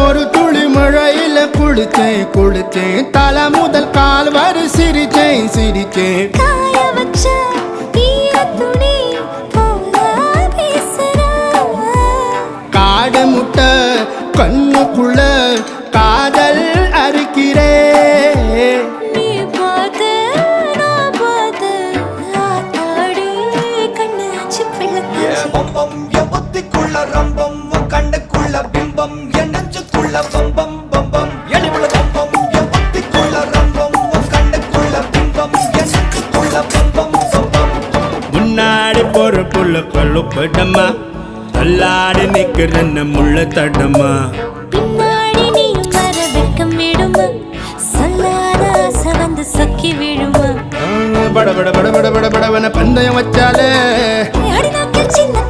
ஒரு துளி மழையில குளிச்சேன் குளிச்சேன் தலை முதல் கால் வரை சிரிச்சேன் சிரிச்சேன் காய வச்ச ஈரத்துணி போல பேசுற காடு முட்டை கண்ணுக்குள்ள காதல் அறுக்கிறே நீ பார்த்து நான் பார்த்து ஆத்தாடி கண்ணு ஆச்சு பிள்ளை பம்பம் என் புத்திக்குள்ள ரம்பம் உன் கண்ணுக்குள்ள பிம்பம் என் நெஞ்சுக்குள்ள பம்பம் பம்பம் எளிவுள்ள பம்பம் என் புத்திக்குள்ள ரம்பம் உன் கண்ணுக்குள்ள பிம்பம் என் நெஞ்சுக்குள்ள பம்பம் பம்பம் முன்னாடி போற புள்ள கழுப்படமா தள்ளாடி நிக்கிறன்ன முள்ள தடமா பின்னாடி நீயும் வர வெட்கம் விடுமா சொல்லாத ஆசை வந்து சொக்கி விழுமா பட பட பட பட பட படவன பந்தயம் வச்சாலே அடி நாக்கில் சின்ன